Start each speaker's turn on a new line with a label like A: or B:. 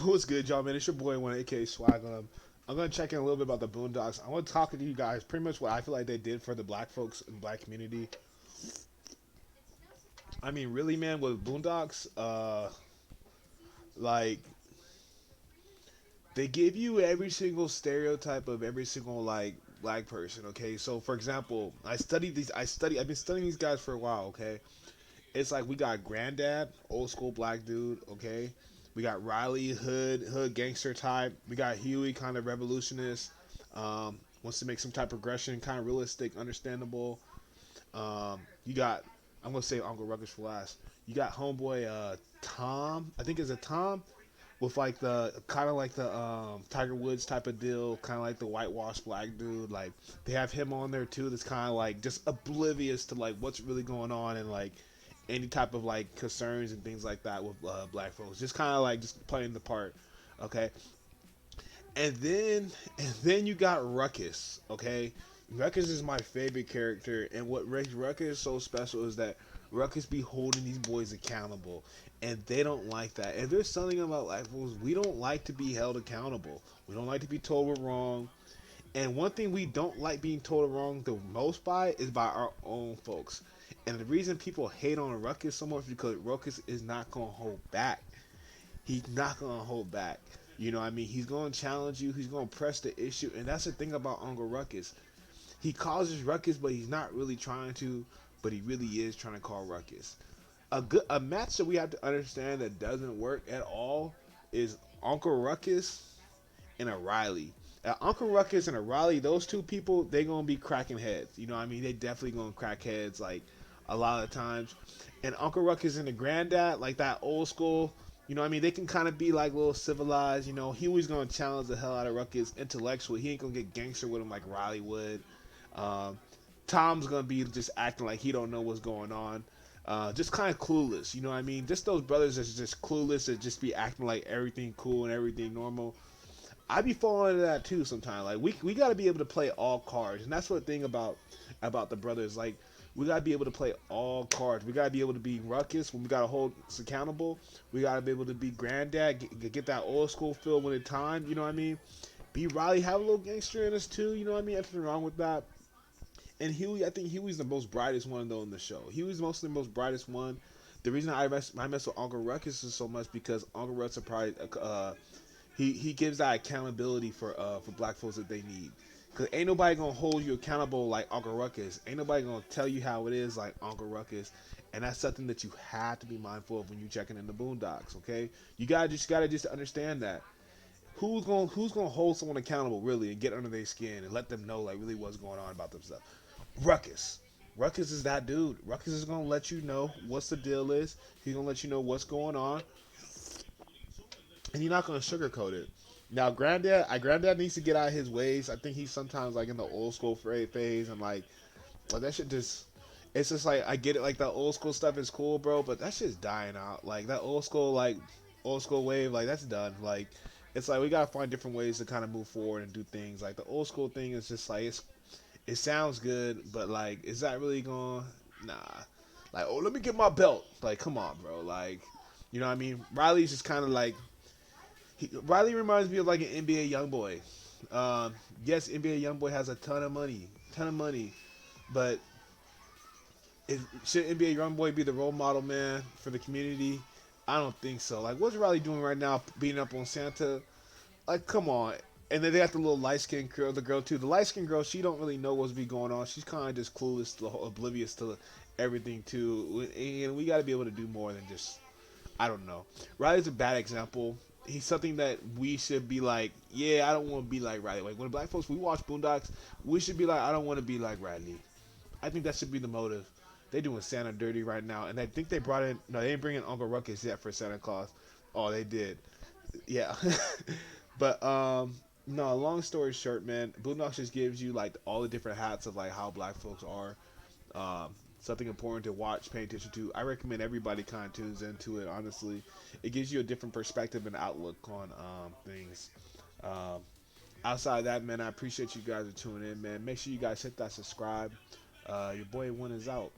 A: What's good, y'all, man? It's your boy, 1AK Swag. I'm gonna check in a little bit about the Boondocks. I want to talk to you guys pretty much what I feel like they did for the black folks in the black community. I mean, really, man, with Boondocks, like they give you every single stereotype of every single like black person. Okay, so for example, I've been studying these guys for a while. Okay, it's like we got Grandad, old school black dude. Okay, we got Riley, hood gangster type. We got Huey, kind of revolutionist. Wants to make some type of progression, kind of realistic, understandable. You got, I'm gonna say Uncle Ruckus for last. You got homeboy Tom. I think it's a Tom with like the kind of like the Tiger Woods type of deal, kind of like the whitewashed black dude. Like they have him on there too. That's kind of like just oblivious to like what's really going on and like any type of like concerns and things like that with black folks. Just kind of like just playing the part. Okay, and then you got Ruckus. Okay, Ruckus is my favorite character, and what makes Ruckus so special is that Ruckus be holding these boys accountable, and they don't like that. And there's something about black folks, we don't like to be held accountable. We don't like to be told we're wrong. And one thing we don't like being told wrong the most by is by our own folks. And the reason people hate on Ruckus so much is because Ruckus is not gonna hold back. He's not gonna hold back. You know what I mean? He's gonna challenge you. He's gonna press the issue, and that's the thing about Uncle Ruckus. He causes ruckus, but he's not really trying to. But he really is trying to call ruckus. A match that we have to understand that doesn't work at all is Uncle Ruckus and a Riley. Uncle Ruckus and a Riley, those two people, they gonna be cracking heads. You know what I mean? They definitely gonna crack heads like a lot of times. And Uncle Ruckus and the Granddad, like that old school. You know what I mean? They can kind of be like a little civilized. You know, Huey's gonna challenge the hell out of Ruckus intellectually. He ain't gonna get gangster with him like Riley would. Um, Tom's gonna be just acting like he don't know what's going on. Just kind of clueless, you know what I mean? Just those brothers that's just clueless and just be acting like everything cool and everything normal. I be falling into that too sometimes. Like we got to be able to play all cards, and that's what the thing about the brothers. Like we got to be able to play all cards. We got to be able to be Ruckus when we got to hold us accountable. We got to be able to be Granddad, get that old school feel when it's time. You know what I mean? Be Riley, have a little gangster in us too. You know what I mean? Nothing wrong with that. And Huey, I think Huey's the most brightest one though in the show. Huey's mostly the most brightest one. The reason I mess with Uncle Ruckus is so much because Uncle Ruckus probably he gives that accountability for black folks that they need. Cause ain't nobody gonna hold you accountable like Uncle Ruckus. Ain't nobody gonna tell you how it is like Uncle Ruckus. And that's something that you have to be mindful of when you're checking in the Boondocks. Okay, you gotta just understand that who's gonna hold someone accountable really and get under their skin and let them know like really what's going on about themselves. Ruckus. Ruckus is that dude. Ruckus is gonna let you know what's the deal is. He's gonna let you know what's going on, and he's not gonna sugarcoat it. Now, Granddad needs to get out of his ways. I think he's sometimes like in the old school phase, and like that shit just. It's just like I get it, like that old school stuff is cool, bro, but that shit's dying out. Like that old school wave, like that's done. Like it's like we gotta find different ways to kind of move forward and do things. Like the old school thing is just like it sounds good, but like is that really going? Nah. Like oh, let me get my belt. Like come on, bro. Like you know what I mean? Riley's just kind of like Riley reminds me of like an NBA young boy. Yes, NBA young boy has a ton of money, but should NBA young boy be the role model man for the community? I don't think so. Like, what's Riley doing right now, beating up on Santa? Like, come on. And then they got the little light skinned girl, the girl too. The light skinned girl, she don't really know what's be going on. She's kind of just clueless, oblivious to everything too. And we got to be able to do more than just I don't know. Riley's a bad example. He's something that we should be like, yeah, I don't want to be like Riley. Like when black folks we watch Boondocks, we should be like, I don't want to be like Riley. I think that should be the motive. They doing Santa dirty right now, and I think they brought in. No, they didn't bring in Uncle Ruckus yet for Santa Claus. Oh, they did. Yeah, but no. Long story short, man, Boondocks just gives you like all the different hats of like how black folks are. Something important to watch, pay attention to. I recommend everybody kind of tunes into it. Honestly, it gives you a different perspective and outlook on things. Um, Outside of that, man, I appreciate you guys for tuning in, man. Make sure you guys hit that subscribe. Your boy One is out.